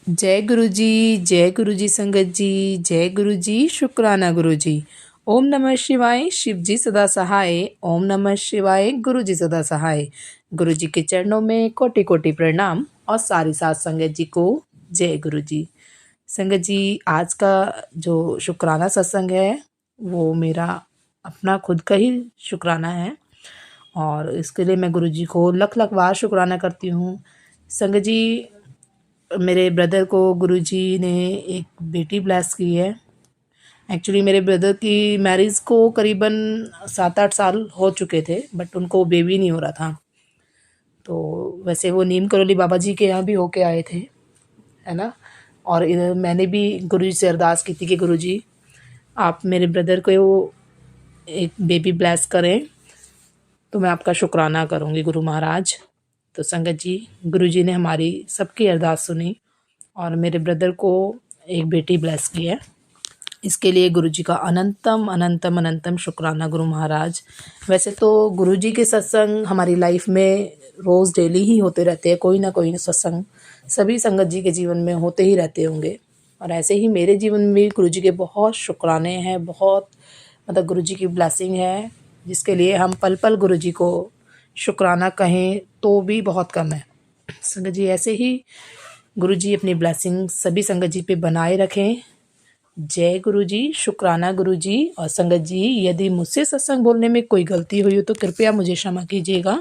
जय गुरु जी संगत जी। जय गुरु जी, शुक्राना गुरु जी। ओम नमः शिवाय, शिव जी सदा सहाय। ओम नमः शिवाय, गुरु जी सदा सहाय। गुरु जी के चरणों में कोटि कोटि प्रणाम और सारी साथ संगत जी को जय गुरु जी। संगत जी, आज का जो शुक्राना सत्संग है वो मेरा अपना खुद का ही शुक्राना है और इसके लिए मैं गुरु जी को लख लख बार शुक्राना करती हूँ। संगत जी, मेरे ब्रदर को गुरुजी ने एक बेटी ब्लेस की है। एक्चुअली मेरे ब्रदर की मैरिज को करीबन 7-8 साल हो चुके थे, बट उनको बेबी नहीं हो रहा था। तो वैसे वो नीम करोली बाबा जी के यहाँ भी होके आए थे, है ना। और इधर मैंने भी गुरु जी से अरदास की थी कि गुरु जी आप मेरे ब्रदर को एक बेबी ब्लेस करें, तो मैं आपका शुक्राना करूँगी गुरु महाराज। तो संगत जी, गुरु जी ने हमारी सबकी अरदास सुनी और मेरे ब्रदर को एक बेटी ब्लेस की है। इसके लिए गुरु जी का अनंतम अनंतम अनंतम शुक्राना गुरु महाराज। वैसे तो गुरु जी के सत्संग हमारी लाइफ में रोज़ डेली ही होते रहते हैं, कोई ना कोई सत्संग सभी संगत जी के जीवन में होते ही रहते होंगे। और ऐसे ही मेरे जीवन में भी गुरु जी के बहुत शुक्राने हैं, बहुत मतलब गुरु जी की ब्लेसिंग है, जिसके लिए हम पल पल गुरु जी को शुक्राना कहें तो भी बहुत कम है। संगत जी, ऐसे ही गुरु जी अपनी ब्लेसिंग सभी संगत जी पे बनाए रखें। जय गुरु जी, शुक्राना गुरु जी। और संगत जी, यदि मुझसे सत्संग बोलने में कोई गलती हुई हो तो कृपया मुझे क्षमा कीजिएगा।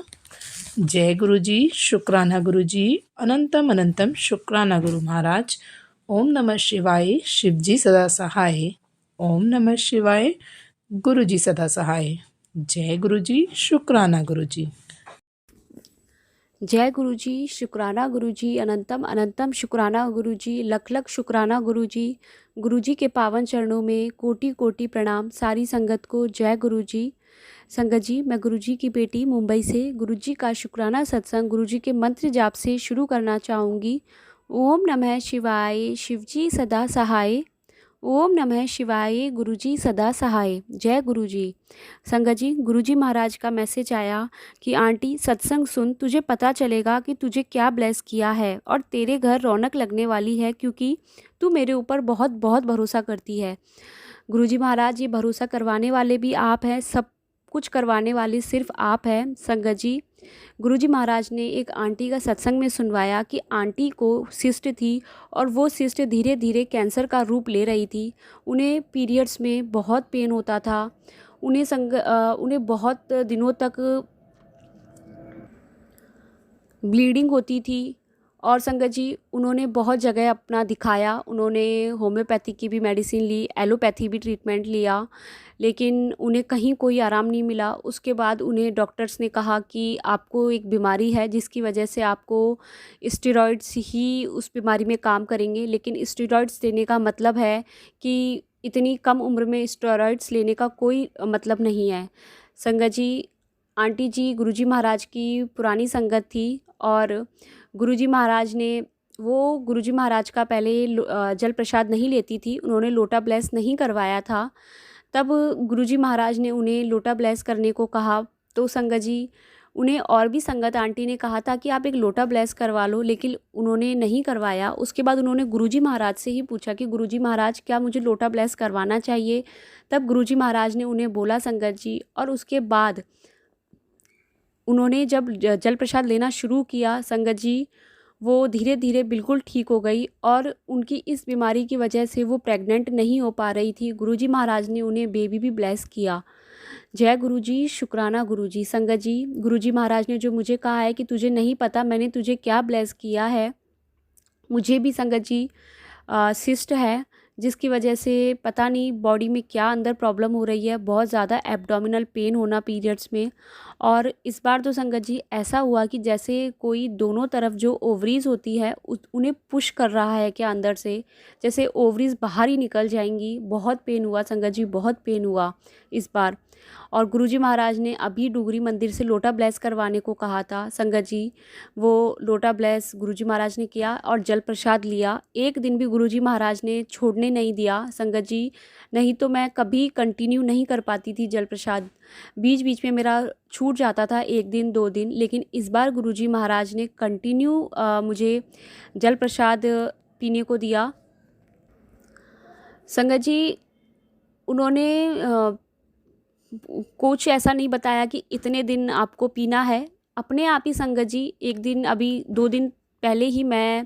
जय गुरु जी, शुक्राना गुरु जी। अनंतम अनंतम शुक्राना गुरु महाराज। ओम नमः शिवाय, शिव जी सदा सहाय। ओम नमः शिवाय, गुरु जी सदा सहाय। जय गुरु जी, शुक्राना गुरु जी। जय गुरु जी, शुक्राना गुरु जी, अनंतम अनंतम शुक्राना गुरु जी, लख लख शुक्राना गुरु जी। गुरु जी के पावन चरणों में कोटि कोटि प्रणाम सारी संगत को। जय गुरु जी। संगत जी, मैं गुरु जी की बेटी मुंबई से गुरु जी का शुक्राना सत्संग गुरु जी के मंत्र जाप से शुरू करना चाहूँगी। ओम नमः शिवाय, शिव जी सदा सहाय। ओम नमः शिवाय, गुरुजी सदा सहाय। जय गुरुजी। संगत जी, गुरुजी महाराज का मैसेज आया कि आंटी सत्संग सुन, तुझे पता चलेगा कि तुझे क्या ब्लेस किया है और तेरे घर रौनक लगने वाली है, क्योंकि तू मेरे ऊपर बहुत बहुत भरोसा करती है। गुरुजी महाराज, ये भरोसा करवाने वाले भी आप हैं, सब कुछ करवाने वाले सिर्फ आप हैं। संगत जी, गुरुजी महाराज ने एक आंटी का सत्संग में सुनवाया कि आंटी को सिस्ट थी और वो सिस्ट धीरे धीरे कैंसर का रूप ले रही थी। उन्हें पीरियड्स में बहुत पेन होता था। उन्हें बहुत दिनों तक ब्लीडिंग होती थी। और संगत जी, उन्होंने बहुत जगह अपना दिखाया, उन्होंने होम्योपैथी की भी मेडिसिन ली, एलोपैथी भी ट्रीटमेंट लिया, लेकिन उन्हें कहीं कोई आराम नहीं मिला। उसके बाद उन्हें डॉक्टर्स ने कहा कि आपको एक बीमारी है जिसकी वजह से आपको स्टेरॉइड्स ही उस बीमारी में काम करेंगे। लेकिन स्टेरॉइड्स देने का मतलब है कि इतनी कम उम्र में स्टेरॉइड्स लेने का कोई मतलब नहीं है। संगत जी, आंटी जी गुरुजी महाराज की पुरानी संगत थी और गुरुजी महाराज ने गुरुजी महाराज का पहले जल प्रसाद नहीं लेती थी, उन्होंने लोटा ब्लेस नहीं करवाया था। तब गुरुजी महाराज ने उन्हें लोटा ब्लेस करने को कहा, तो संगत जी उन्हें और भी संगत आंटी ने कहा था कि आप एक लोटा ब्लेस करवा लो, लेकिन उन्होंने नहीं करवाया। उसके बाद उन्होंने गुरुजी महाराज से ही पूछा कि गुरुजी महाराज, क्या मुझे लोटा ब्लेस करवाना चाहिए? तब गुरुजी महाराज ने उन्हें बोला संगत जी, और उसके बाद उन्होंने जब जल प्रसाद लेना शुरू किया संगत जी, वो धीरे धीरे बिल्कुल ठीक हो गई और उनकी इस बीमारी की वजह से वो प्रेग्नेंट नहीं हो पा रही थी। गुरुजी महाराज ने उन्हें बेबी भी ब्लेस किया। जय गुरुजी, शुक्राना गुरुजी। संगत जी, गुरुजी महाराज ने जो मुझे कहा है कि तुझे नहीं पता मैंने तुझे क्या ब्लेस किया है, मुझे भी संगत जी सिस्ट है, जिसकी वजह से पता नहीं बॉडी में क्या अंदर प्रॉब्लम हो रही है, बहुत ज़्यादा एब्डोमिनल पेन होना पीरियड्स में। और इस बार तो संगत जी ऐसा हुआ कि जैसे कोई दोनों तरफ जो ओवरीज होती है उन्हें पुश कर रहा है क्या अंदर से, जैसे ओवरीज बाहर ही निकल जाएंगी। बहुत पेन हुआ संगत जी, बहुत पेन हुआ इस बार। और गुरुजी महाराज ने अभी डुगरी मंदिर से लोटा ब्लेस करवाने को कहा था संगत जी, वो लोटा ब्लेस गुरुजी महाराज ने किया और जल प्रसाद लिया। एक दिन भी गुरुजी महाराज ने छोड़ने नहीं दिया संगत जी, नहीं तो मैं कभी कंटिन्यू नहीं कर पाती थी जल प्रसाद, बीच बीच में मेरा छूट जाता था 1 दिन 2 दिन। लेकिन इस बार गुरुजी महाराज ने कंटिन्यू मुझे जल प्रसाद पीने को दिया। संगत जी, उन्होंने कुछ ऐसा नहीं बताया कि इतने दिन आपको पीना है। अपने आप ही संगत जी, एक दिन अभी 2 दिन पहले ही मैं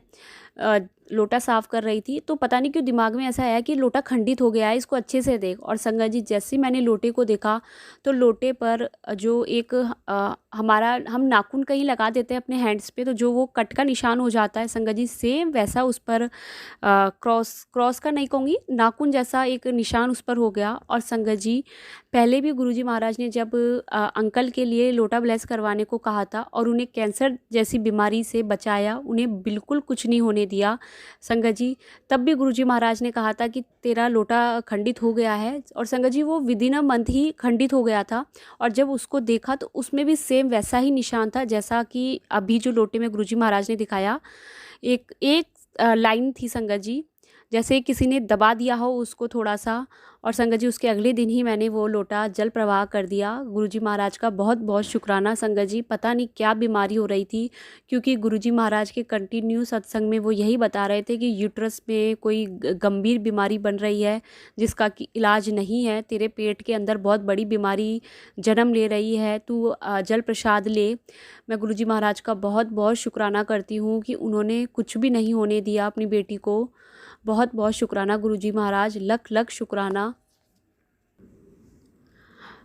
लोटा साफ़ कर रही थी, तो पता नहीं क्यों दिमाग में ऐसा आया कि लोटा खंडित हो गया है, इसको अच्छे से देख। और संगत जी, जैसे ही मैंने लोटे को देखा तो लोटे पर जो एक हम नाखून कहीं लगा देते हैं अपने हैंड्स पे, तो जो वो कट का निशान हो जाता है संगत जी, सेम वैसा उस पर क्रॉस का नहीं कहूँगी, नाखून जैसा एक निशान उस पर हो गया। और संगत जी, पहले भी गुरुजी महाराज ने जब अंकल के लिए लोटा ब्लेस करवाने को कहा था और उन्हें कैंसर जैसी बीमारी से बचाया, उन्हें बिल्कुल कुछ नहीं होने दिया संगत जी, तब भी गुरुजी महाराज ने कहा था कि तेरा लोटा खंडित हो गया है। और संगत जी, वो विदिन अ मंथ ही खंडित हो गया था। और जब उसको देखा तो उसमें भी सेम वैसा ही निशान था जैसा कि अभी जो लोटे में गुरुजी महाराज ने दिखाया। एक एक लाइन थी संगत जी, जैसे किसी ने दबा दिया हो उसको थोड़ा सा। और संगत जी, उसके अगले दिन ही मैंने वो लोटा जल प्रवाह कर दिया। गुरुजी महाराज का बहुत बहुत शुक्राना संगत जी। पता नहीं क्या बीमारी हो रही थी, क्योंकि गुरुजी महाराज के कंटिन्यू सत्संग में वो यही बता रहे थे कि यूट्रस में कोई गंभीर बीमारी बन रही है जिसका कि इलाज नहीं है, तेरे पेट के अंदर बहुत बड़ी बीमारी जन्म ले रही है, तू जल प्रसाद ले। मैं गुरुजी महाराज का बहुत बहुत शुक्राना करती हूँ कि उन्होंने कुछ भी नहीं होने दिया अपनी बेटी को। बहुत बहुत शुक्राना गुरुजी महाराज, लख लख शुक्राना।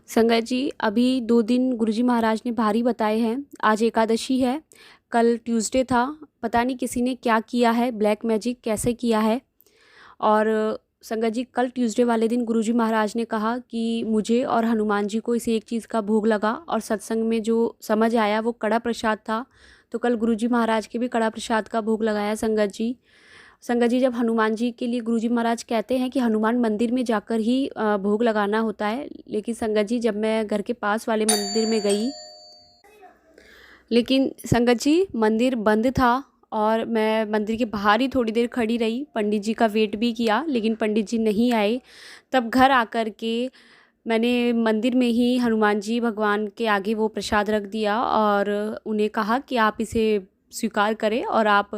संगत जी, अभी 2 दिन गुरुजी महाराज ने भारी बताए हैं। आज एकादशी है, कल ट्यूसडे था, पता नहीं किसी ने क्या किया है, ब्लैक मैजिक कैसे किया है। और संगत जी, कल ट्यूसडे वाले दिन गुरुजी महाराज ने कहा कि मुझे और हनुमान जी को इसे एक चीज़ का भोग लगा, और सत्संग में जो समझ आया वो कड़ा प्रसाद था। तो कल गुरुजी महाराज के भी कड़ा प्रसाद का भोग लगाया संगत जी। संगत जी, जब हनुमान जी के लिए गुरुजी महाराज कहते हैं कि हनुमान मंदिर में जाकर ही भोग लगाना होता है, लेकिन संगत जी, जब मैं घर के पास वाले मंदिर में गई, लेकिन संगत जी मंदिर बंद था और मैं मंदिर के बाहर ही थोड़ी देर खड़ी रही, पंडित जी का वेट भी किया, लेकिन पंडित जी नहीं आए। तब घर आकर के मैंने मंदिर में ही हनुमान जी भगवान के आगे वो प्रसाद रख दिया और उन्हें कहा कि आप इसे स्वीकार करें और आप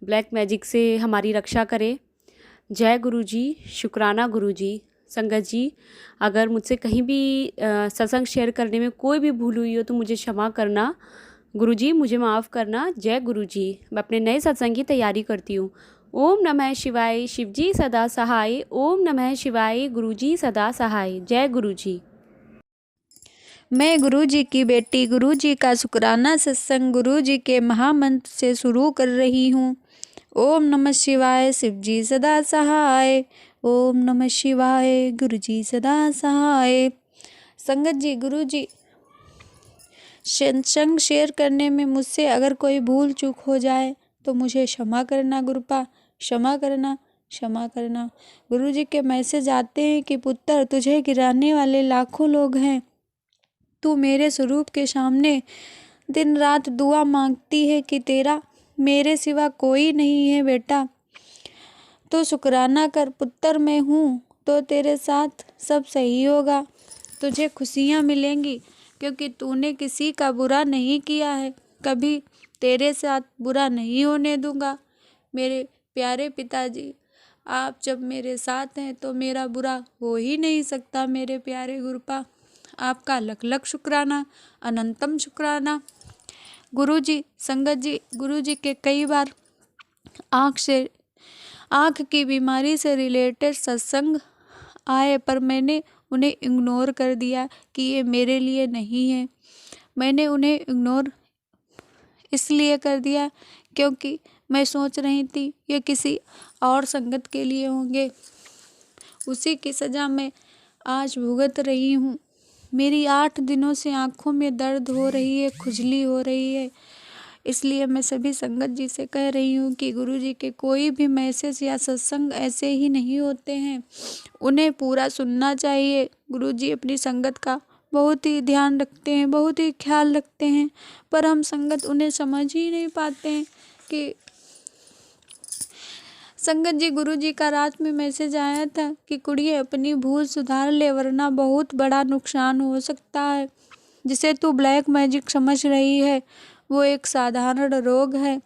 ब्लैक मैजिक से हमारी रक्षा करें। जय गुरुजी, शुक्राना गुरुजी। संगत जी, अगर मुझसे कहीं भी सत्संग शेयर करने में कोई भी भूल हुई हो तो मुझे क्षमा करना गुरुजी, मुझे माफ़ करना। जय गुरुजी। मैं अपने नए सत्संग की तैयारी करती हूँ। ओम नमः शिवाय, शिवजी सदा सहाय। ओम नमः शिवाय, गुरुजी सदा सहाय। जय गुरुजी। मैं गुरुजी की बेटी, गुरुजी का शुक्राना सत्संग गुरुजी के महामंत्र से शुरू कर रही हूँ। ओम नमः शिवाय, शिवजी सदा सहाय। ओम नमः शिवाय, गुरुजी सदा सहाय। संगत जी, गुरुजी सत्संग शेयर करने में मुझसे अगर कोई भूल चूक हो जाए तो मुझे क्षमा करना गुरुपा, क्षमा करना, क्षमा करना। गुरुजी के मैसेज आते हैं कि पुत्र, तुझे गिराने वाले लाखों लोग हैं, तू मेरे स्वरूप के सामने दिन रात दुआ मांगती है कि तेरा मेरे सिवा कोई नहीं है बेटा, तो शुक्राना कर पुत्र, मैं हूँ तो तेरे साथ सब सही होगा, तुझे खुशियाँ मिलेंगी क्योंकि तूने किसी का बुरा नहीं किया है, कभी तेरे साथ बुरा नहीं होने दूंगा। मेरे प्यारे पिताजी, आप जब मेरे साथ हैं तो मेरा बुरा हो ही नहीं सकता। मेरे प्यारे गुरुपा, आपका लख लख शुक्राना, अनंतम शुक्राना। गुरुजी, संगत जी, गुरुजी के कई बार आँख की बीमारी से रिलेटेड सत्संग आए, पर मैंने उन्हें इग्नोर कर दिया कि ये मेरे लिए नहीं है। मैंने उन्हें इग्नोर इसलिए कर दिया क्योंकि मैं सोच रही थी ये किसी और संगत के लिए होंगे। उसी की सज़ा मैं आज भुगत रही हूँ। मेरी 8 दिनों से आँखों में दर्द हो रही है, खुजली हो रही है। इसलिए मैं सभी संगत जी से कह रही हूँ कि गुरुजी के कोई भी मैसेज या सत्संग ऐसे ही नहीं होते हैं, उन्हें पूरा सुनना चाहिए। गुरुजी अपनी संगत का बहुत ही ध्यान रखते हैं, बहुत ही ख्याल रखते हैं, पर हम संगत उन्हें समझ ही नहीं पाते हैं कि संगत जी, गुरुजी का रात में मैसेज आया था कि कुड़िए अपनी भूल सुधार ले वरना बहुत बड़ा नुकसान हो सकता है। जिसे तू ब्लैक मैजिक समझ रही है वो एक साधारण रोग है।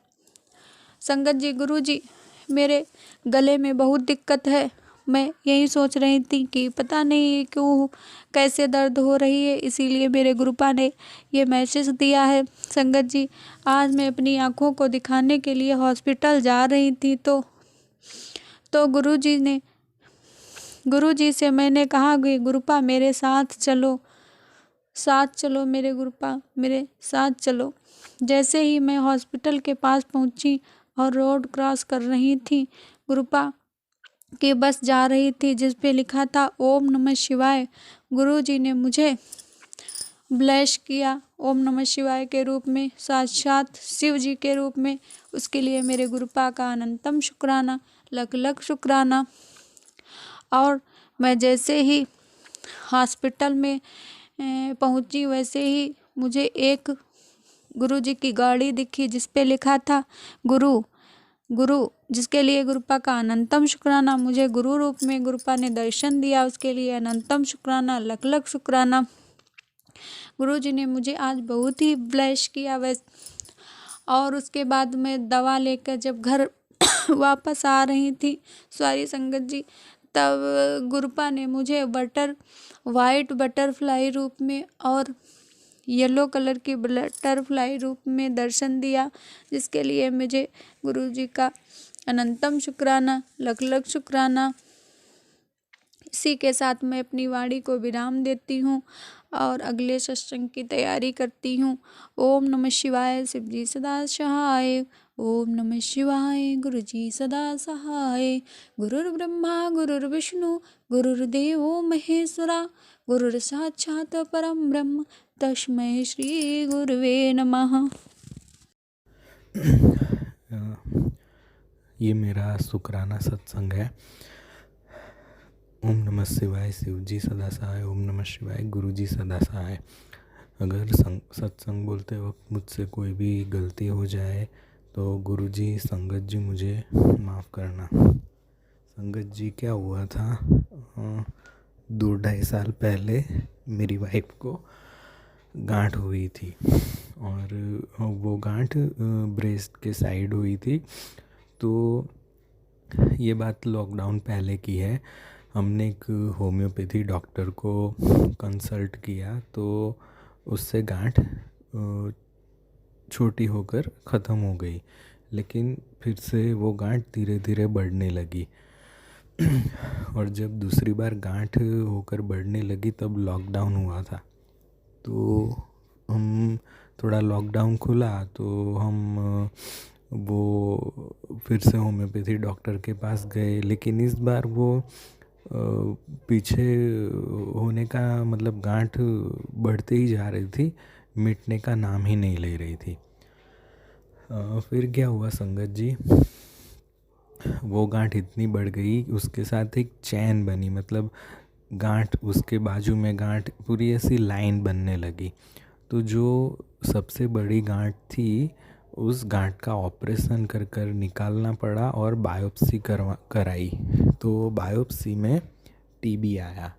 संगत जी, गुरुजी मेरे गले में बहुत दिक्कत है। मैं यही सोच रही थी कि पता नहीं क्यों कैसे दर्द हो रही है, इसीलिए मेरे गुरुपा ने ये मैसेज दिया है। संगत जी, आज मैं अपनी आँखों को दिखाने के लिए हॉस्पिटल जा रही थी तो गुरुजी से मैंने कहा कि गुरुपा मेरे साथ चलो मेरे गुरुपा मेरे साथ चलो। जैसे ही मैं हॉस्पिटल के पास पहुंची और रोड क्रॉस कर रही थी, गुरुपा की बस जा रही थी जिस पे लिखा था ओम नमः शिवाय। गुरुजी ने मुझे ब्लेस किया ओम नमः शिवाय के रूप में, साक्षात शिव जी के रूप में। उसके लिए मेरे गुरुपा का अनंतम शुक्राना, लख लख शुक्राना। और मैं जैसे ही हॉस्पिटल में पहुंची, वैसे ही मुझे एक गुरुजी की गाड़ी दिखी जिस पे लिखा था गुरु, जिसके लिए गुरुपा का अनंतम शुक्राना। मुझे गुरु रूप में गुरुपा ने दर्शन दिया, उसके लिए अनंतम शुक्राना, लख लख शुक्राना। गुरुजी ने मुझे आज बहुत ही ब्लेस किया और उसके बाद मैं दवा लेकर जब घर वापस आ रही थी, सॉरी संगत जी, तब गुरुपा ने मुझे वाइट बटरफ्लाई रूप में और येलो कलर की बटरफ्लाई रूप में दर्शन दिया, जिसके लिए मुझे गुरुजी का अनंतम शुक्राना, लख लख शुक्राना। इसी के साथ मैं अपनी वाणी को विराम देती हूँ और अगले सत्संग की तैयारी करती हूँ। ओम नमः शिवाय, शिव जी सदा सहाय। ओम नमः शिवाय, गुरु जी सदा सहाय। गुरुर्ब्रह्मा गुरुर्विष्णु गुरुर्देवो महेश्वरा, गुरुर् साक्षात् परम ब्रह्म तस्मै श्री गुरुवे नमः। ये मेरा शुक्राना सत्संग है। ओम नमः शिवाय, शिव जी सदा सहाय। ओम नमः शिवाय, गुरु जी सदा सहाय। अगर सत्संग बोलते वक्त मुझसे कोई भी गलती हो जाए तो गुरु जी, संगत जी मुझे माफ़ करना। संगत जी, क्या हुआ था, 2-2.5 साल पहले मेरी वाइफ को गांठ हुई थी और वो गांठ ब्रेस्ट के साइड हुई थी। तो ये बात लॉकडाउन पहले की है। हमने एक होम्योपैथी डॉक्टर को कंसल्ट किया तो उससे गांठ छोटी होकर ख़त्म हो गई, लेकिन फिर से वो गांठ धीरे धीरे बढ़ने लगी। और जब दूसरी बार गांठ होकर बढ़ने लगी तब लॉकडाउन हुआ था। तो हम थोड़ा लॉकडाउन खुला तो हम वो फिर से होम्योपैथी डॉक्टर के पास गए, लेकिन इस बार वो पीछे होने का मतलब गांठ बढ़ते ही जा रही थी, मिटने का नाम ही नहीं ले रही थी। फिर क्या हुआ संगत जी, वो गांठ इतनी बढ़ गई, उसके साथ एक चैन बनी, मतलब गांठ उसके बाजू में गांठ पूरी ऐसी लाइन बनने लगी। तो जो सबसे बड़ी गांठ थी उस गांठ का ऑपरेशन कर कर निकालना पड़ा और बायोप्सी कराई। तो बायोप्सी में टीबी आया।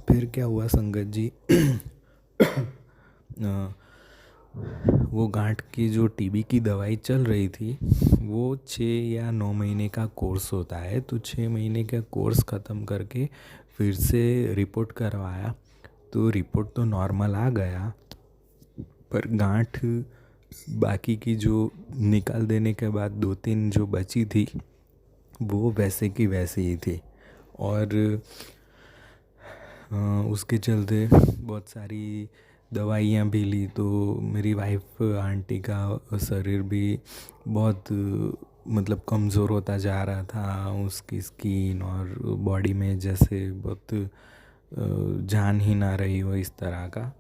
फिर क्या हुआ संगत जी, वो गांठ की जो टीबी की दवाई चल रही थी वो 6 या 9 महीने का कोर्स होता है। तो 6 महीने का कोर्स ख़त्म करके फिर से रिपोर्ट करवाया तो रिपोर्ट तो नॉर्मल आ गया, पर गांठ बाकी की जो निकाल देने के बाद 2-3 जो बची थी वो वैसे की वैसे ही थी। और उसके चलते बहुत सारी दवाइयाँ भी ली। तो मेरी वाइफ आंटी का शरीर भी बहुत मतलब कमज़ोर होता जा रहा था, उसकी स्किन और बॉडी में जैसे बहुत जान ही ना रही हो इस तरह का।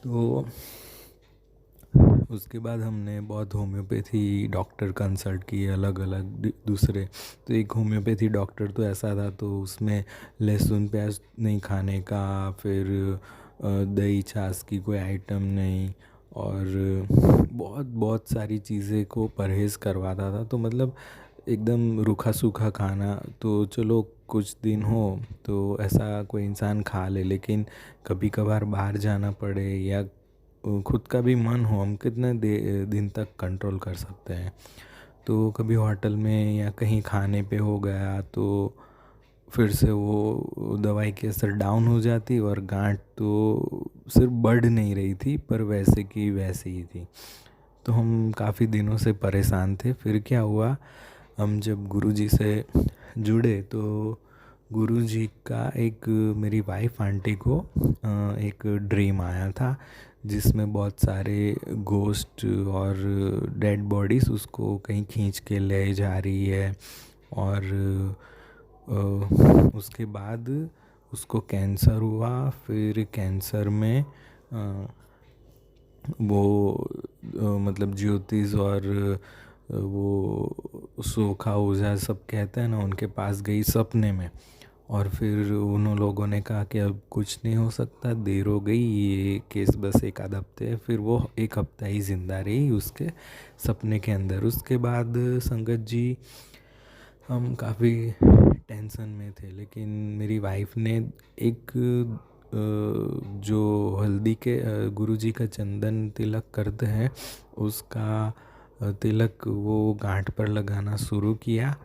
तो उसके बाद हमने बहुत होम्योपैथी डॉक्टर कंसल्ट किए, अलग अलग दूसरे। तो एक होम्योपैथी डॉक्टर तो ऐसा था तो उसमें लहसुन प्याज नहीं खाने का, फिर दही छाछ की कोई आइटम नहीं, और बहुत सारी चीज़ें को परहेज़ करवाता था। तो मतलब एकदम रूखा सूखा खाना तो चलो कुछ दिन हो तो ऐसा कोई इंसान खा ले, लेकिन कभी कभार बाहर जाना पड़े या खुद का भी मन हो, हम कितने दिन तक कंट्रोल कर सकते हैं। तो कभी होटल में या कहीं खाने पे हो गया तो फिर से वो दवाई के असर डाउन हो जाती और गांठ तो सिर्फ बढ़ नहीं रही थी पर वैसे की वैसे ही थी। तो हम काफ़ी दिनों से परेशान थे। फिर क्या हुआ, हम जब गुरुजी से जुड़े तो गुरुजी का एक मेरी वाइफ आंटी को एक ड्रीम आया था जिसमें बहुत सारे घोस्ट और डेड बॉडीज़ उसको कहीं खींच के ले जा रही है। और उसके बाद उसको कैंसर हुआ। फिर कैंसर में वो मतलब ज्योतिष और वो सोखा ओझा सब कहते हैं ना, उनके पास गई सपने में। और फिर उन लोगों ने कहा कि अब कुछ नहीं हो सकता, देर हो गई, ये केस बस एक आध हफ्ते है। फिर वो एक हफ्ता ही ज़िंदा रही उसके सपने के अंदर। उसके बाद संगत जी हम काफ़ी टेंशन में थे, लेकिन मेरी वाइफ ने एक जो हल्दी के गुरुजी का चंदन तिलक करते हैं उसका तिलक वो गांठ पर लगाना शुरू किया।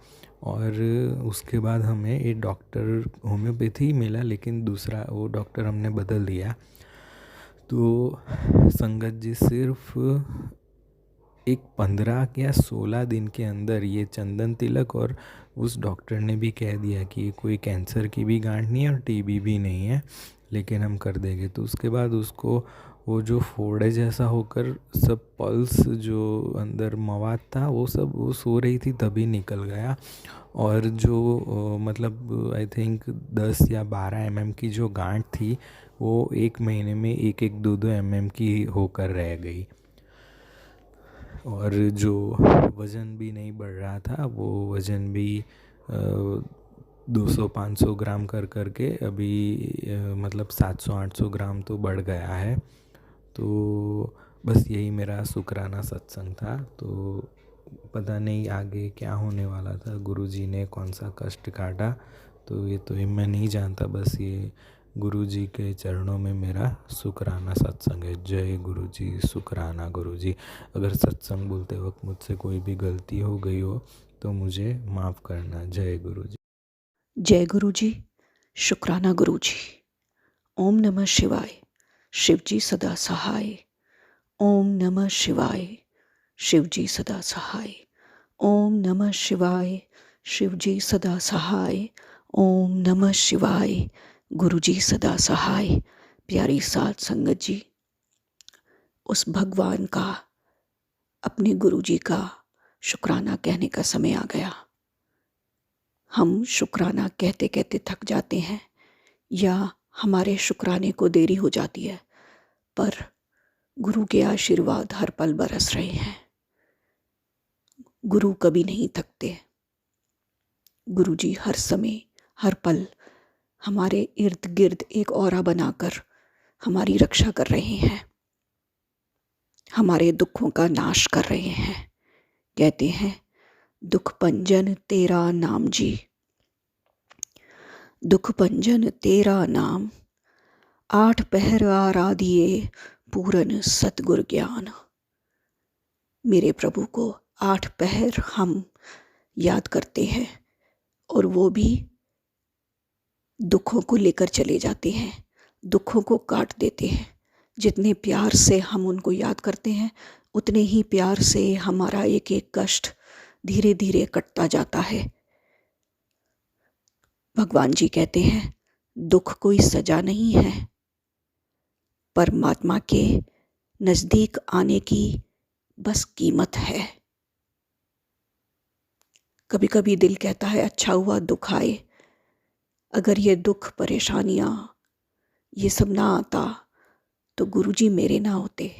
और उसके बाद हमें एक डॉक्टर होम्योपैथी मिला, लेकिन दूसरा वो डॉक्टर हमने बदल दिया। तो संगत जी सिर्फ एक 15 या 16 दिन के अंदर ये चंदन तिलक, और उस डॉक्टर ने भी कह दिया कि ये कोई कैंसर की भी गांठ नहीं है और टीबी भी नहीं है, लेकिन हम कर देंगे। तो उसके बाद उसको वो जो फोड़े जैसा होकर सब पल्स जो अंदर मवाद था वो सब वो सो रही थी तभी निकल गया। और जो मतलब आई थिंक 10 या 12 mm की जो गांठ थी वो एक महीने में 1-1, 2-2 mm की होकर रह गई। और जो वज़न भी नहीं बढ़ रहा था वो वज़न भी 200-500 ग्राम कर करके अभी मतलब 700-800 ग्राम तो बढ़ गया है। तो बस यही मेरा शुक्राना सत्संग था। तो पता नहीं आगे क्या होने वाला था, गुरुजी ने कौन सा कष्ट काटा तो ये तो मैं नहीं जानता। बस ये गुरुजी के चरणों में मेरा शुक्राना सत्संग है। जय गुरुजी, शुक्राना गुरुजी। अगर सत्संग बोलते वक्त मुझसे कोई भी गलती हो गई हो तो मुझे माफ़ करना। जय गुरुजी। जय गुरुजी, शुक्राना गुरुजी। ओम नमः शिवाय, शिवजी सदा सहाय। ओम नमः शिवाय, शिवजी सदा सहाय। ओम नमः शिवाय, शिवजी सदा सहाय। ओम नमः शिवाय, गुरुजी सदा सहाय। प्यारी साध संगत जी, उस भगवान का, अपने गुरुजी का शुक्राना कहने का समय आ गया। हम शुक्राना कहते कहते थक जाते हैं या हमारे शुक्राने को देरी हो जाती है, पर गुरु के आशीर्वाद हर पल बरस रहे हैं। गुरु कभी नहीं थकते। गुरुजी हर समय हर पल हमारे इर्द गिर्द एक औरा बनाकर हमारी रक्षा कर रहे हैं, हमारे दुखों का नाश कर रहे हैं। कहते हैं दुख पंजन तेरा नाम जी, दुख पंजन तेरा नाम, 8 पहर आराधिए पूरन सतगुर ज्ञान। मेरे प्रभु को 8 पहर हम याद करते हैं और वो भी दुखों को लेकर चले जाते हैं, दुखों को काट देते हैं। जितने प्यार से हम उनको याद करते हैं उतने ही प्यार से हमारा एक एक कष्ट धीरे धीरे कटता जाता है। भगवान जी कहते हैं दुख कोई सजा नहीं है, परमात्मा के नज़दीक आने की बस कीमत है। कभी कभी दिल कहता है अच्छा हुआ दुख आए, अगर ये दुख परेशानियाँ ये सब ना आता तो गुरुजी मेरे ना होते,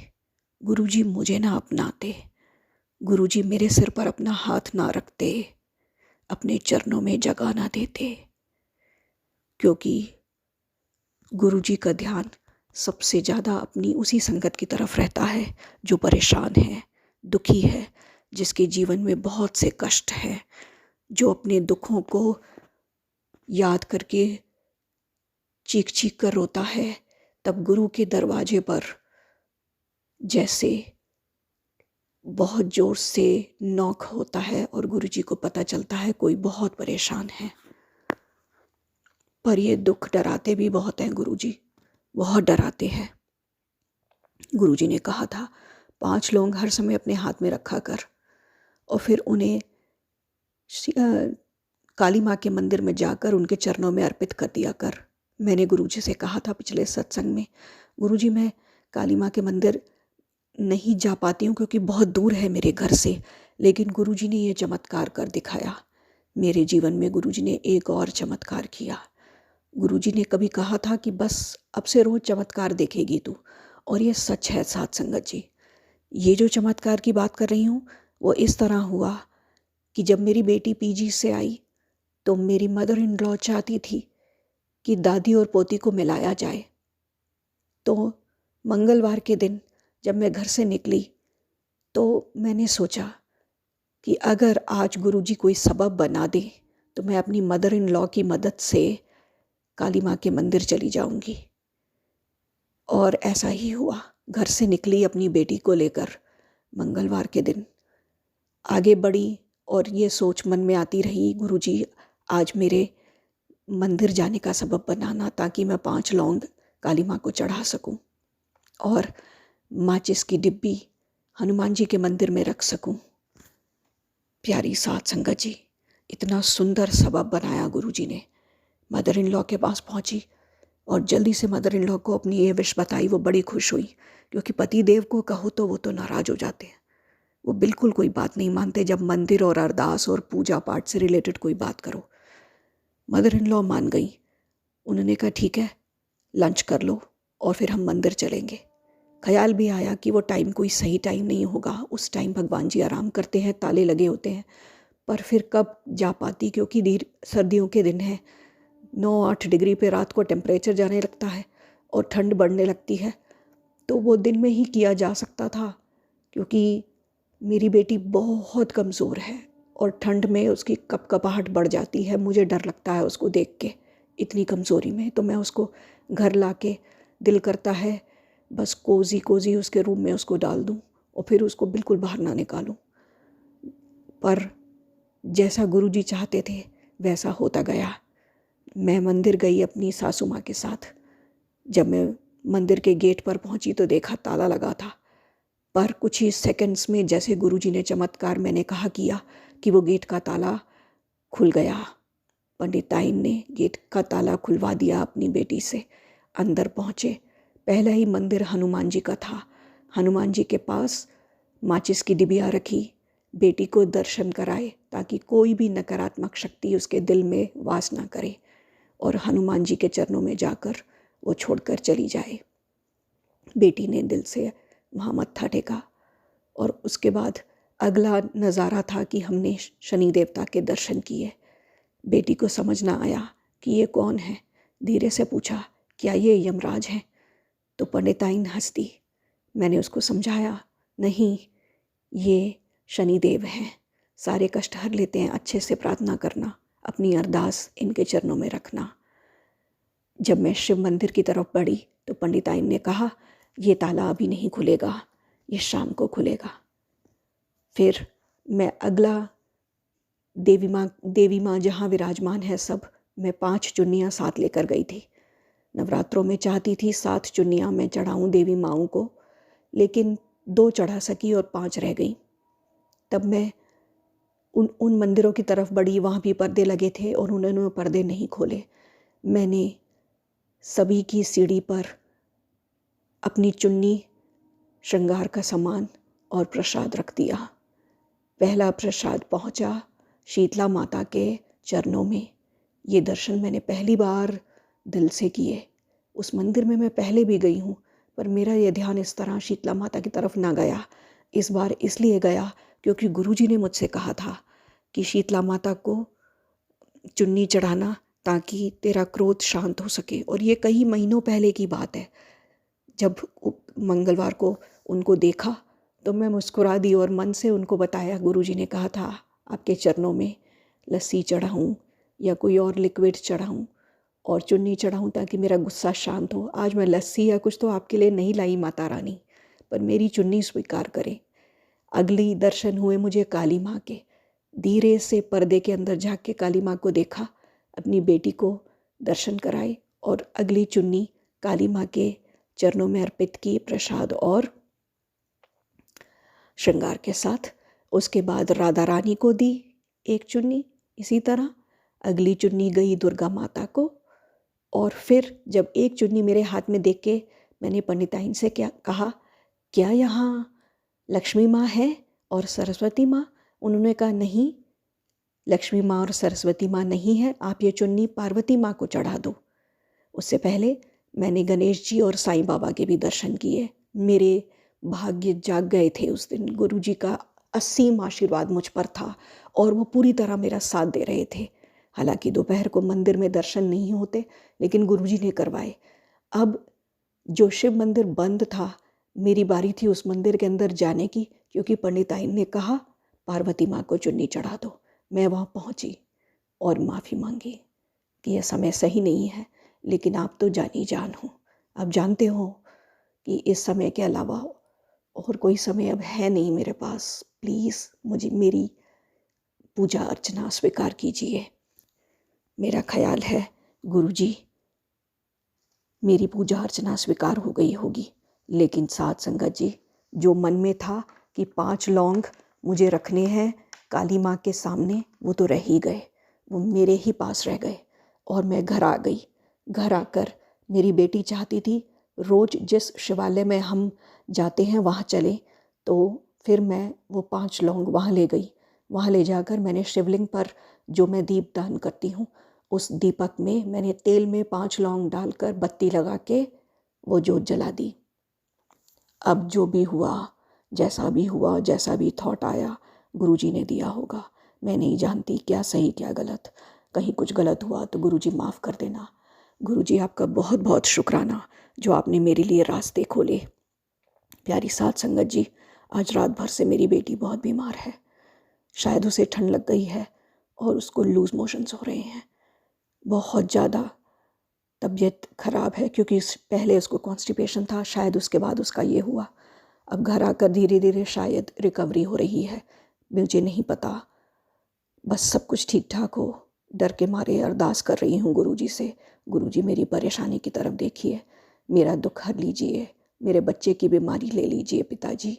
गुरुजी मुझे ना अपनाते, गुरुजी मेरे सिर पर अपना हाथ ना रखते, अपने चरणों में जगह ना देते। क्योंकि गुरुजी का ध्यान सबसे ज़्यादा अपनी उसी संगत की तरफ रहता है जो परेशान है, दुखी है, जिसके जीवन में बहुत से कष्ट हैं, जो अपने दुखों को याद करके चीख चीख कर रोता है। तब गुरु के दरवाजे पर जैसे बहुत ज़ोर से नॉक होता है और गुरुजी को पता चलता है कोई बहुत परेशान है। पर ये दुख डराते भी बहुत हैं गुरुजी, बहुत डराते हैं। गुरुजी ने कहा था 5 लौंग हर समय अपने हाथ में रखा कर और फिर उन्हें काली माँ के मंदिर में जाकर उनके चरणों में अर्पित कर दिया कर। मैंने गुरुजी से कहा था पिछले सत्संग में, गुरुजी मैं काली माँ के मंदिर नहीं जा पाती हूँ क्योंकि बहुत दूर है मेरे घर से, लेकिन गुरुजी ने ये चमत्कार कर दिखाया। मेरे जीवन में गुरुजी ने एक और चमत्कार किया। गुरुजी ने कभी कहा था कि बस अब से रोज़ चमत्कार देखेगी तू, और ये सच है साथ संगत जी। ये जो चमत्कार की बात कर रही हूँ वो इस तरह हुआ कि जब मेरी बेटी पीजी से आई तो मेरी मदर इन लॉ चाहती थी कि दादी और पोती को मिलाया जाए। तो मंगलवार के दिन जब मैं घर से निकली तो मैंने सोचा कि अगर आज गुरुजी कोई सबब बना दे तो मैं अपनी मदर इन लॉ की मदद से काली माँ के मंदिर चली जाऊंगी। और ऐसा ही हुआ। घर से निकली अपनी बेटी को लेकर मंगलवार के दिन, आगे बढ़ी और ये सोच मन में आती रही, गुरुजी आज मेरे मंदिर जाने का सबब बनाना ताकि मैं 5 लौंग काली माँ को चढ़ा सकूं और माचिस की डिब्बी हनुमान जी के मंदिर में रख सकूं। प्यारी साथ संगत जी, इतना सुंदर सबब बनाया गुरुजी ने। मदर इन लॉ के पास पहुंची और जल्दी से मदर इन लॉ को अपनी ये विश बताई। वो बड़ी खुश हुई क्योंकि पति देव को कहो तो वो तो नाराज़ हो जाते हैं, वो बिल्कुल कोई बात नहीं मानते जब मंदिर और अरदास और पूजा पाठ से रिलेटेड कोई बात करो। मदर इन लॉ मान गई। उन्होंने कहा ठीक है, लंच कर लो और फिर हम मंदिर चलेंगे। ख्याल भी आया कि वो टाइम कोई सही टाइम नहीं होगा, उस टाइम भगवान जी आराम करते हैं, ताले लगे होते हैं। पर फिर कब जा पाती क्योंकि सर्दियों के दिन हैं, 9-8 डिग्री पे रात को टेम्परेचर जाने लगता है और ठंड बढ़ने लगती है। तो वो दिन में ही किया जा सकता था क्योंकि मेरी बेटी बहुत कमज़ोर है और ठंड में उसकी कपकपाहट बढ़ जाती है। मुझे डर लगता है उसको देख के इतनी कमज़ोरी में। तो मैं उसको घर लाके दिल करता है बस कोज़ी उसके रूम में उसको डाल दूं और फिर उसको बिल्कुल बाहर ना निकालूं। पर जैसा गुरुजी चाहते थे वैसा होता गया। मैं मंदिर गई अपनी सासू माँ के साथ। जब मैं मंदिर के गेट पर पहुंची तो देखा ताला लगा था, पर कुछ ही सेकंड्स में जैसे गुरुजी ने चमत्कार मैंने कहा किया कि वो गेट का ताला खुल गया। पंडिताइन ने गेट का ताला खुलवा दिया अपनी बेटी से। अंदर पहुँचे, पहला ही मंदिर हनुमान जी का था। हनुमान जी के पास माचिस की डिबिया रखी, बेटी को दर्शन कराए ताकि कोई भी नकारात्मक शक्ति उसके दिल में वास ना करे और हनुमान जी के चरणों में जाकर वो छोड़कर चली जाए। बेटी ने दिल से वहाँ मत्था टेका और उसके बाद अगला नज़ारा था कि हमने शनि देवता के दर्शन किए। बेटी को समझ ना आया कि ये कौन है। धीरे से पूछा क्या ये यमराज हैं? तो पंडिताइन हंस दी। मैंने उसको समझाया नहीं, ये शनिदेव हैं, सारे कष्ट हर लेते हैं, अच्छे से प्रार्थना करना, अपनी अरदास इनके चरणों में रखना। जब मैं शिव मंदिर की तरफ बढ़ी तो पंडिताइन ने कहा ये ताला अभी नहीं खुलेगा, ये शाम को खुलेगा। फिर मैं अगला देवी माँ जहाँ विराजमान है सब, मैं 5 चुन्नियाँ साथ लेकर गई थी। नवरात्रों में चाहती थी 7 चुन्नियाँ मैं चढ़ाऊँ देवी माँओं को, लेकिन 2 चढ़ा सकी और 5 रह गई। तब मैं उन मंदिरों की तरफ बढ़ी, वहाँ भी पर्दे लगे थे और उन्होंने पर्दे नहीं खोले। मैंने सभी की सीढ़ी पर अपनी चुन्नी, श्रृंगार का सामान और प्रसाद रख दिया। पहला प्रसाद पहुँचा शीतला माता के चरणों में। ये दर्शन मैंने पहली बार दिल से किए। उस मंदिर में मैं पहले भी गई हूँ पर मेरा ये ध्यान इस तरह शीतला माता की तरफ ना गया। इस बार इसलिए गया क्योंकि गुरुजी ने मुझसे कहा था कि शीतला माता को चुन्नी चढ़ाना ताकि तेरा क्रोध शांत हो सके। और ये कई महीनों पहले की बात है। जब मंगलवार को उनको देखा तो मैं मुस्कुरा दी और मन से उनको बताया गुरुजी ने कहा था आपके चरणों में लस्सी चढ़ाऊँ या कोई और लिक्विड चढ़ाऊँ और चुन्नी चढ़ाऊँ ताकि मेरा गुस्सा शांत हो। आज मैं लस्सी या कुछ तो आपके लिए नहीं लाई माता रानी, पर मेरी चुन्नी स्वीकार करें। अगली दर्शन हुए मुझे काली माँ के। धीरे से पर्दे के अंदर झाँक के काली माँ को देखा, अपनी बेटी को दर्शन कराए और अगली चुन्नी काली माँ के चरणों में अर्पित की प्रसाद और श्रृंगार के साथ। उसके बाद राधा रानी को दी एक चुन्नी इसी तरह, अगली चुन्नी गई दुर्गा माता को। और फिर जब एक चुन्नी मेरे हाथ में देख के मैंने पंडिताइन से क्या कहा, क्या यहाँ लक्ष्मी माँ है और सरस्वती माँ? उन्होंने कहा नहीं, लक्ष्मी माँ और सरस्वती माँ नहीं है, आप ये चुन्नी पार्वती माँ को चढ़ा दो। उससे पहले मैंने गणेश जी और साईं बाबा के भी दर्शन किए। मेरे भाग्य जाग गए थे उस दिन। गुरु जी का असीम आशीर्वाद मुझ पर था और वो पूरी तरह मेरा साथ दे रहे थे। हालांकि दोपहर को मंदिर में दर्शन नहीं होते, लेकिन गुरु जी ने करवाए। अब जो शिव मंदिर बंद था, मेरी बारी थी उस मंदिर के अंदर जाने की, क्योंकि पंडिताइन ने कहा पार्वती माँ को चुन्नी चढ़ा दो। मैं वहाँ पहुँची और माफ़ी मांगी कि यह समय सही नहीं है, लेकिन आप तो जानी जान हो, आप जानते हो कि इस समय के अलावा और कोई समय अब है नहीं मेरे पास। प्लीज़ मुझे मेरी पूजा अर्चना स्वीकार कीजिए। मेरा ख्याल है गुरुजी मेरी पूजा अर्चना स्वीकार हो गई होगी, लेकिन साथ संगत जी, जो मन में था कि 5 लौंग मुझे रखने हैं काली माँ के सामने, वो तो रह ही गए, वो मेरे ही पास रह गए। और मैं घर आ गई। घर आकर मेरी बेटी चाहती थी रोज़ जिस शिवालय में हम जाते हैं वहाँ चलें, तो फिर मैं वो 5 लौंग वहाँ ले गई। वहाँ ले जाकर मैंने शिवलिंग पर जो मैं दीप दान करती हूँ, उस दीपक में मैंने तेल में 5 लौंग डालकर बत्ती लगा के वो जोत जला दी। अब जो भी हुआ, जैसा भी हुआ, जैसा भी थॉट आया, गुरुजी ने दिया होगा। मैं नहीं जानती क्या सही क्या गलत। कहीं कुछ गलत हुआ तो गुरुजी माफ़ कर देना। गुरुजी आपका बहुत बहुत शुक्राना जो आपने मेरे लिए रास्ते खोले। प्यारी साथ संगत जी, आज रात भर से मेरी बेटी बहुत बीमार है। शायद उसे ठंड लग गई है और उसको लूज़ मोशंस हो रहे हैं। बहुत ज़्यादा तबीयत ख़राब है, क्योंकि पहले उसको कॉन्स्टिपेशन था, शायद उसके बाद उसका ये हुआ। अब घर आकर धीरे धीरे शायद रिकवरी हो रही है, मुझे नहीं पता। बस सब कुछ ठीक ठाक हो, डर के मारे अरदास कर रही हूँ गुरुजी से। गुरुजी मेरी परेशानी की तरफ देखिए, मेरा दुख हर लीजिए, मेरे बच्चे की बीमारी ले लीजिए पिताजी।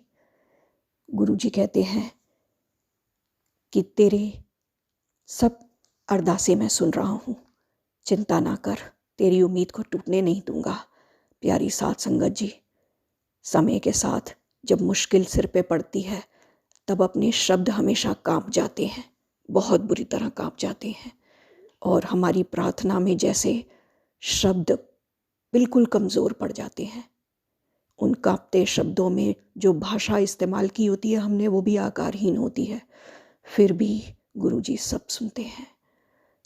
गुरुजी कहते हैं कि तेरे सब अरदासें मैं सुन रहा हूँ, चिंता ना कर, तेरी उम्मीद को टूटने नहीं दूंगा। प्यारी साथ संगत जी, समय के साथ जब मुश्किल सिर पे पड़ती है, तब अपने शब्द हमेशा कांप जाते हैं, बहुत बुरी तरह कांप जाते हैं। और हमारी प्रार्थना में जैसे शब्द बिल्कुल कमज़ोर पड़ जाते हैं। उन कांपते शब्दों में जो भाषा इस्तेमाल की होती है हमने, वो भी आकारहीन होती है। फिर भी गुरुजी सब सुनते हैं,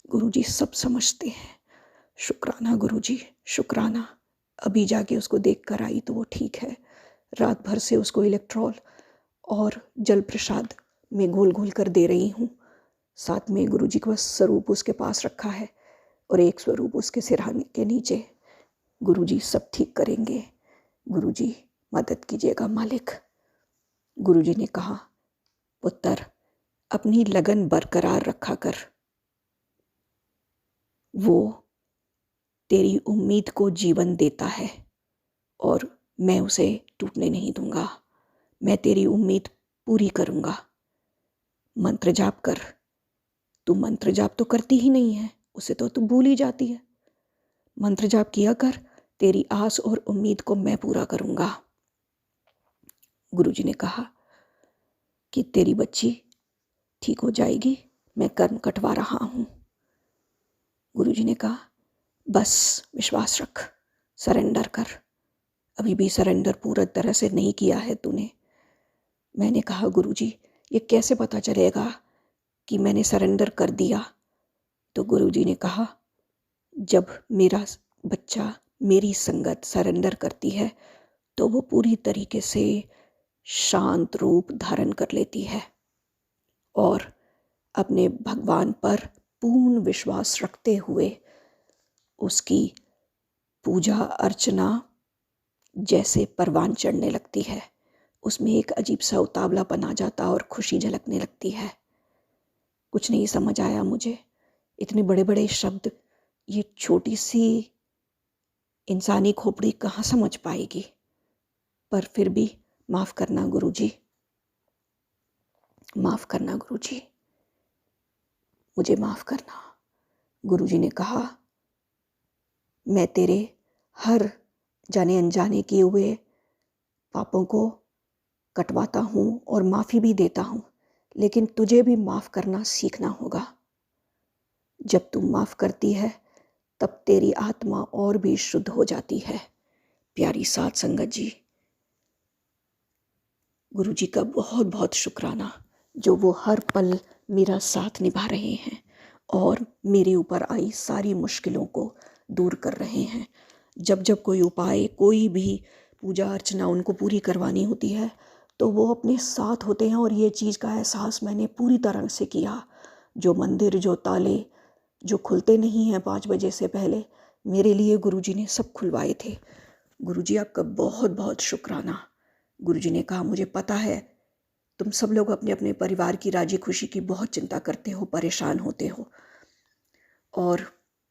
गुरुजी सब समझते हैं। शुक्राना गुरुजी, शुक्राना। अभी जाके उसको देख कर आई तो वो ठीक है। रात भर से उसको इलेक्ट्रॉल और जल प्रसाद में घोल घोल कर दे रही हूँ। साथ में गुरुजी का स्वरूप उसके पास रखा है और एक स्वरूप उसके सिरहाने के नीचे। गुरुजी सब ठीक करेंगे। गुरुजी मदद कीजिएगा मालिक। गुरुजी ने कहा, पुत्र अपनी लगन बरकरार रखा कर, वो तेरी उम्मीद को जीवन देता है और मैं उसे टूटने नहीं दूंगा। मैं तेरी उम्मीद पूरी करूंगा। मंत्र जाप कर। तू मंत्र जाप तो करती ही नहीं है, उसे तो तू भूल ही जाती है। मंत्र जाप किया कर, तेरी आस और उम्मीद को मैं पूरा करूंगा। गुरुजी ने कहा कि तेरी बच्ची ठीक हो जाएगी, मैं कर्म कटवा रहा हूँ। गुरुजी ने कहा, बस विश्वास रख, सरेंडर कर। अभी भी सरेंडर पूरा तरह से नहीं किया है तूने। मैंने कहा, गुरुजी ये कैसे पता चलेगा कि मैंने सरेंडर कर दिया? तो गुरुजी ने कहा, जब मेरा बच्चा मेरी संगत सरेंडर करती है तो वो पूरी तरीके से शांत रूप धारण कर लेती है और अपने भगवान पर पूर्ण विश्वास रखते हुए उसकी पूजा अर्चना जैसे परवान चढ़ने लगती है। उसमें एक अजीब सा उतावलापन आ जाता और खुशी झलकने लगती है। कुछ नहीं समझ आया मुझे, इतने बड़े बड़े शब्द ये छोटी सी इंसानी खोपड़ी कहाँ समझ पाएगी। पर फिर भी माफ़ करना गुरुजी, माफ़ करना गुरुजी, मुझे माफ़ करना। गुरुजी ने कहा, मैं तेरे हर जाने अनजाने किए हुए पापों को कटवाता हूँ और माफ़ी भी देता हूँ, लेकिन तुझे भी माफ़ करना सीखना होगा। जब तू माफ़ करती है तब तेरी आत्मा और भी शुद्ध हो जाती है। प्यारी साध संगत जी, गुरु जी का बहुत बहुत शुक्राना जो वो हर पल मेरा साथ निभा रहे हैं और मेरे ऊपर आई सारी मुश्किलों को दूर कर रहे हैं। जब जब कोई उपाय, कोई भी पूजा अर्चना उनको पूरी करवानी होती है तो वो अपने साथ होते हैं और ये चीज़ का एहसास मैंने पूरी तरह से किया। जो मंदिर, जो ताले जो खुलते नहीं हैं 5 बजे से पहले, मेरे लिए गुरुजी ने सब खुलवाए थे। गुरुजी आपका बहुत बहुत शुक्राना। गुरुजी ने कहा, मुझे पता है तुम सब लोग अपने अपने परिवार की राजी खुशी की बहुत चिंता करते हो, परेशान होते हो और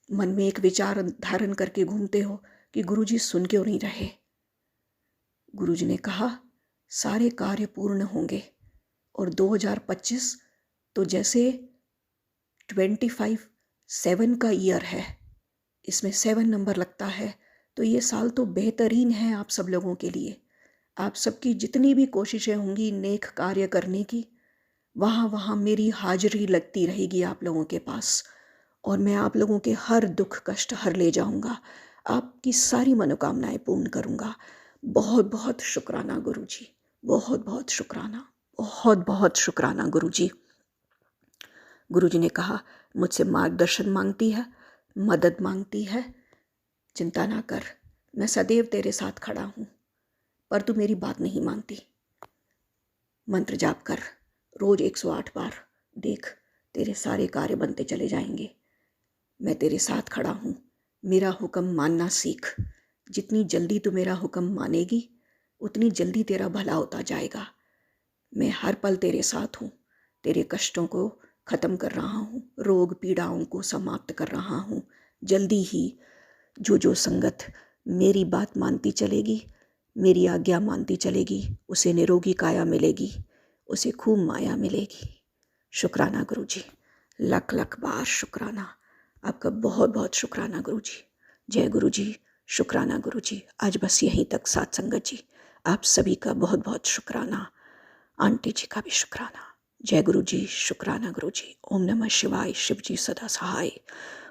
मन में एक विचार धारण करके घूमते हो कि गुरुजी सुन क्यों नहीं रहे। गुरुजी ने कहा, सारे कार्य पूर्ण होंगे और 2025 तो जैसे 25/7 का ईयर है, इसमें 7 नंबर लगता है, तो ये साल तो बेहतरीन है आप सब लोगों के लिए। आप सबकी जितनी भी कोशिशें होंगी नेक कार्य करने की, वहाँ वहाँ मेरी हाजिरी लगती रहेगी आप लोगों के पास और मैं आप लोगों के हर दुख कष्ट हर ले जाऊँगा, आपकी सारी मनोकामनाएं पूर्ण करूँगा। बहुत बहुत शुक्राना गुरुजी, बहुत बहुत शुक्राना, बहुत बहुत शुक्राना गुरुजी। गुरुजी ने कहा, मुझसे मार्गदर्शन मांगती है, मदद मांगती है, चिंता ना कर, मैं सदैव तेरे साथ खड़ा हूँ। पर तू मेरी बात नहीं मानती। मंत्र जाप कर रोज 108 बार, देख तेरे सारे कार्य बनते चले जाएंगे। मैं तेरे साथ खड़ा हूँ, मेरा हुक्म मानना सीख। जितनी जल्दी तू मेरा हुक्म मानेगी उतनी जल्दी तेरा भला होता जाएगा। मैं हर पल तेरे साथ हूँ, तेरे कष्टों को ख़त्म कर रहा हूँ, रोग पीड़ाओं को समाप्त कर रहा हूँ। जल्दी ही जो संगत मेरी बात मानती चलेगी, मेरी आज्ञा मानती चलेगी, उसे निरोगी काया मिलेगी, उसे खूब माया मिलेगी। शुक्राना गुरुजी, लख लख बार शुक्राना, आपका बहुत बहुत शुक्राना गुरुजी। जय गुरुजी, शुक्राना गुरुजी। आज बस यहीं तक साथ संगत जी, आप सभी का बहुत बहुत शुक्राना, आंटी जी का भी शुक्राना। जय गुरुजी, शुक्राना गुरुजी। ओम नमः शिवाय, शिव जी सदा सहाय।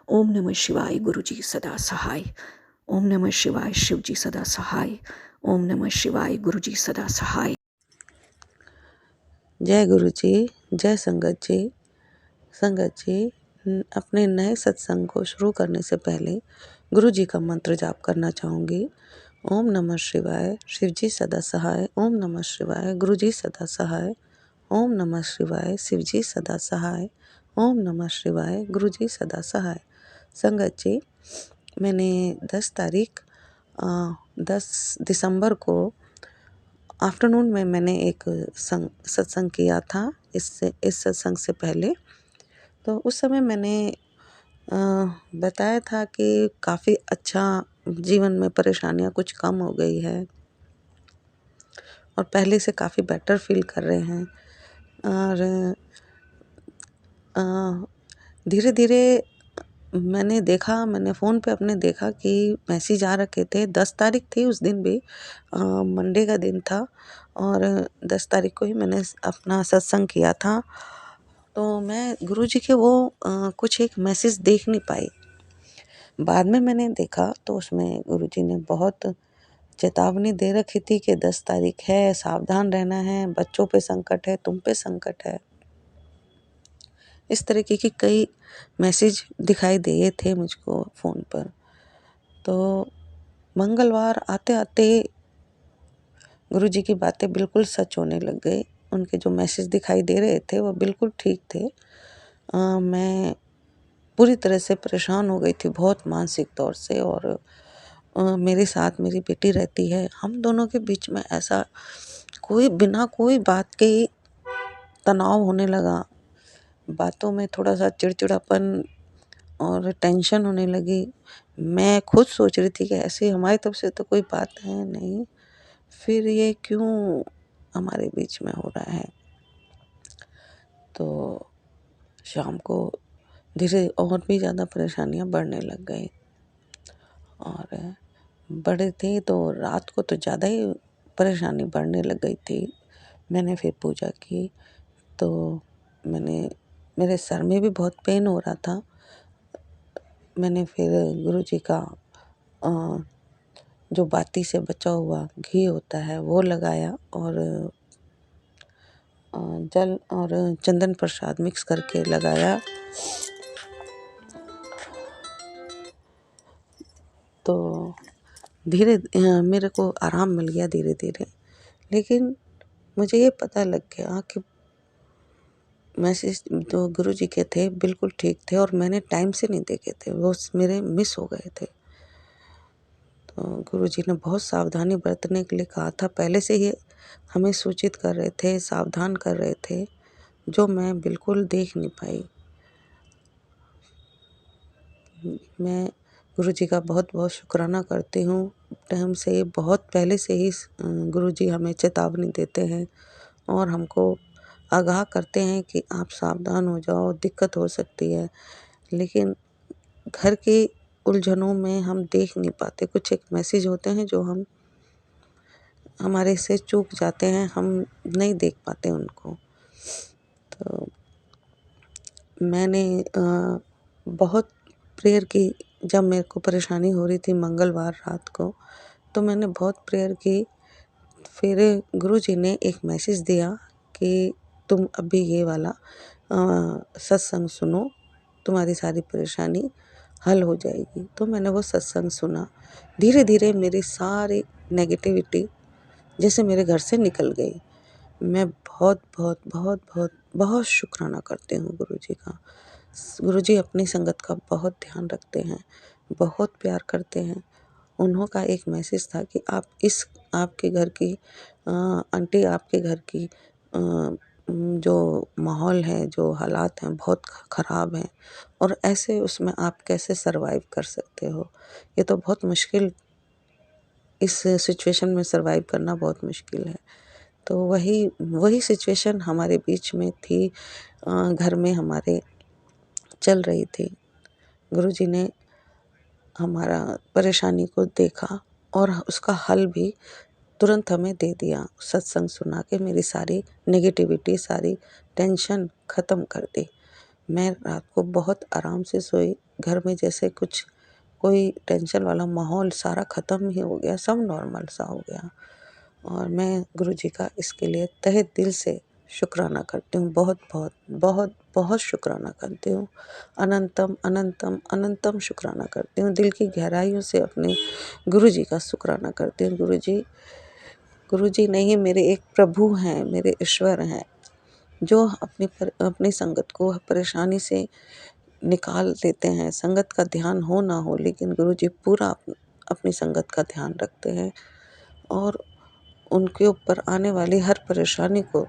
ओम नमः शिवाय, गुरुजी सदा सहाय। ओम नमः शिवाय, शिव जी सदा सहाय। ओम नमः शिवाय, गुरुजी सदा सहाय। जय गुरु जी, जय संगत जी। संगत जी, अपने नए सत्संग को शुरू करने से पहले गुरु जी का मंत्र जाप करना चाहूँगी। ओम नमः शिवाय, शिव जी सदा सहाय। ओम नमः शिवाय, गुरु जी सदा सहाय। ओम नमः शिवाय, शिव जी सदा सहाय। ओम नमः शिवाय, गुरु जी सदा सहाय। संगत जी, मैंने 10 दिसंबर को आफ्टरनून में मैंने एक सत्संग किया था इस सत्संग से पहले। तो उस समय मैंने बताया था कि काफ़ी अच्छा जीवन में परेशानियां कुछ कम हो गई है और पहले से काफ़ी बेटर फील कर रहे हैं। और धीरे धीरे मैंने फ़ोन पे अपने देखा कि मैसेज आ रखे थे। 10 तारीख थी उस दिन भी, मंडे का दिन था और 10 तारीख को ही मैंने अपना सत्संग किया था। तो मैं गुरुजी के वो कुछ एक मैसेज देख नहीं पाई। बाद में मैंने देखा तो उसमें गुरुजी ने बहुत चेतावनी दे रखी थी कि 10 तारीख है, सावधान रहना है, बच्चों पे संकट है, तुम पे संकट है। इस तरीके की कई मैसेज दिखाई दिए थे मुझको फ़ोन पर। तो मंगलवार आते आते गुरुजी की बातें बिल्कुल सच होने लग गई। उनके जो मैसेज दिखाई दे रहे थे वो बिल्कुल ठीक थे। मैं पूरी तरह से परेशान हो गई थी बहुत मानसिक तौर से और मेरे साथ मेरी बेटी रहती है। हम दोनों के बीच में ऐसा बिना कोई बात के ही तनाव होने लगा, बातों में थोड़ा-सा चिड़चिड़ापन और टेंशन होने लगी। मैं खुद सोच रही थी कि ऐसी हमारी तरफ से तो कोई बात है नहीं, फिर ये क्यों हमारे बीच में हो रहा है। तो शाम को धीरे और भी ज़्यादा परेशानियाँ बढ़ने लग गई और बढ़ी थी तो रात को तो ज़्यादा ही परेशानी बढ़ने लग गई थी। मैंने फिर पूजा की तो मेरे सर में भी बहुत पेन हो रहा था। मैंने फिर गुरुजी का जो बाती से बचा हुआ घी होता है वो लगाया और जल और चंदन प्रसाद मिक्स करके लगाया। तो मेरे को आराम मिल गया धीरे-धीरे। लेकिन मुझे ये पता लग गया कि मैसेज जो गुरुजी के थे बिल्कुल ठीक थे और मैंने टाइम से नहीं देखे थे, वो मेरे मिस हो गए थे। तो गुरुजी ने बहुत सावधानी बरतने के लिए कहा था, पहले से ही हमें सूचित कर रहे थे, सावधान कर रहे थे, जो मैं बिल्कुल देख नहीं पाई। मैं गुरुजी का बहुत-बहुत शुक्राना करती हूँ। टाइम से बहुत पहले से ही गुरुजी हमें चेतावनी देते हैं और हमको आगाह करते हैं कि आप सावधान हो जाओ, दिक्कत हो सकती है। लेकिन घर की उलझनों में हम देख नहीं पाते, कुछ एक मैसेज होते हैं जो हमारे से चूक जाते हैं, हम नहीं देख पाते उनको। तो मैंने बहुत प्रेयर की, जब मेरे को परेशानी हो रही थी मंगलवार रात को, तो मैंने बहुत प्रेयर की। फिर गुरुजी ने एक मैसेज दिया कि तुम अभी ये वाला सत्संग सुनो, तुम्हारी सारी परेशानी हल हो जाएगी। तो मैंने वो सत्संग सुना। धीरे-धीरे मेरी सारी नेगेटिविटी जैसे मेरे घर से निकल गई। मैं बहुत शुक्राना करती हूँ गुरुजी का। गुरुजी अपनी संगत का बहुत ध्यान रखते हैं, बहुत प्यार करते हैं। उन्हों का एक मैसेज था कि आपके घर की आंटी, आपके घर की जो माहौल है, जो हालात हैं बहुत ख़राब हैं और ऐसे उसमें आप कैसे सर्वाइव कर सकते हो। ये तो बहुत मुश्किल, इस सिचुएशन में सर्वाइव करना बहुत मुश्किल है। तो वही सिचुएशन हमारे बीच में थी, घर में हमारे चल रही थी। गुरुजी ने हमारा परेशानी को देखा और उसका हल भी तुरंत हमें दे दिया। सत्संग सुना के मेरी सारी नेगेटिविटी, सारी टेंशन ख़त्म कर दी। मैं रात को बहुत आराम से सोई। घर में जैसे कोई टेंशन वाला माहौल सारा ख़त्म ही हो गया, सब नॉर्मल सा हो गया। और मैं गुरुजी का इसके लिए तहे दिल से शुक्राना करती हूँ। बहुत शुक्राना करती हूँ। अनंतम अनंतम अनंतम शुक्राना करती हूँ। दिल की गहराइयों से अपने गुरुजी का शुक्राना करती हूँ। गुरुजी नहीं, मेरे एक प्रभु हैं, मेरे ईश्वर हैं, जो अपनी संगत को परेशानी से निकाल देते हैं। संगत का ध्यान हो ना हो, लेकिन गुरुजी पूरा अपनी संगत का ध्यान रखते हैं और उनके ऊपर आने वाली हर परेशानी को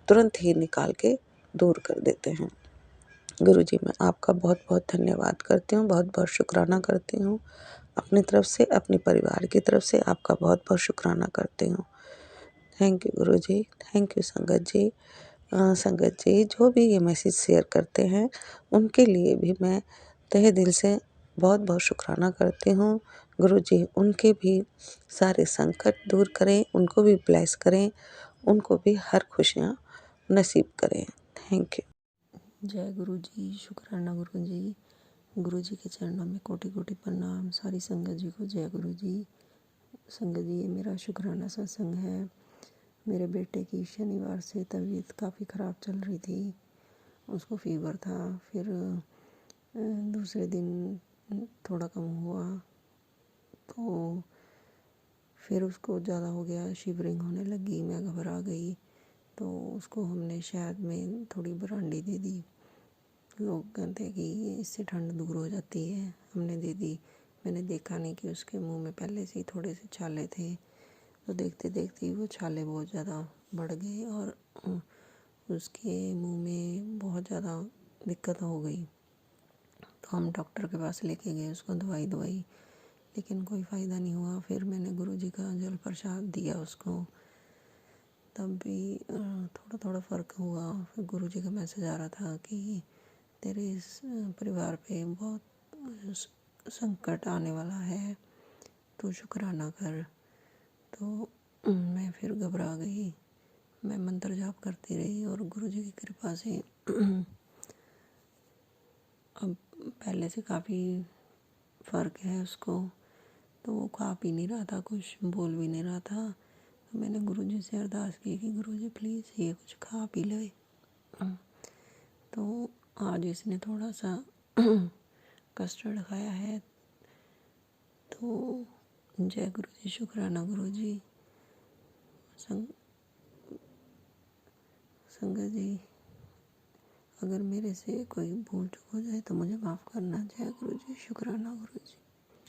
तुरंत ही निकाल के दूर कर देते हैं। गुरुजी, मैं आपका बहुत धन्यवाद करती हूँ, बहुत शुक्राना करती हूँ। अपनी तरफ से, अपने परिवार की तरफ से आपका बहुत शुक्राना करती हूँ। Thank you Guruji, thank you संगत जी। संगत जी जो भी ये मैसेज शेयर करते हैं, उनके लिए भी मैं तहे दिल से बहुत शुक्राना करती हूँ। गुरुजी उनके भी सारे संकट दूर करें, उनको भी ब्लेस करें, उनको भी हर खुशियाँ नसीब करें। Thank you. जय गुरु जी, शुक्राना गुरु जी। गुरु जी के चरणों में कोटि कोटि प्रणाम। सारी संगत जी को जय गुरु जी। संगत जी, ये मेरा शुक्राना सत्संग है। मेरे बेटे की शनिवार से तबीयत काफ़ी ख़राब चल रही थी, उसको फीवर था। फिर दूसरे दिन थोड़ा कम हुआ, तो फिर उसको ज़्यादा हो गया, शिवरिंग होने लगी, मैं घबरा गई। तो उसको हमने शहद में थोड़ी बरांडी दे दी। लोग कहते हैं कि इससे ठंड दूर हो जाती है, हमने दे दी। मैंने देखा नहीं कि उसके मुंह में पहले से ही थोड़े से छाले थे, तो देखते देखते ही वो छाले बहुत ज़्यादा बढ़ गए और उसके मुंह में बहुत ज़्यादा दिक्कत हो गई। तो हम डॉक्टर के पास लेके गए, उसको दवाई लेकिन कोई फ़ायदा नहीं हुआ। फिर मैंने गुरुजी का जल प्रसाद दिया उसको, तब भी थोड़ा थोड़ा फ़र्क हुआ। फिर गुरुजी का मैसेज आ रहा था कि तेरे इस परिवार पे बहुत संकट आने वाला है, तो शुक्राना कर। तो मैं फिर घबरा गई। मैं मंत्र जाप करती रही और गुरुजी की कृपा से अब पहले से काफ़ी फ़र्क है उसको। तो वो खा पी नहीं रहा था, कुछ बोल भी नहीं रहा था। तो मैंने गुरुजी से अरदास की कि गुरुजी प्लीज़ ये कुछ खा पी ले। तो आज इसने थोड़ा सा कस्टर्ड खाया है। तो जय गुरुजी, शुक्राना गुरुजी। संगत जी, अगर मेरे से कोई भूल चूक हो जाए तो मुझे माफ़ करना। जय गुरुजी, शुक्राना गुरुजी।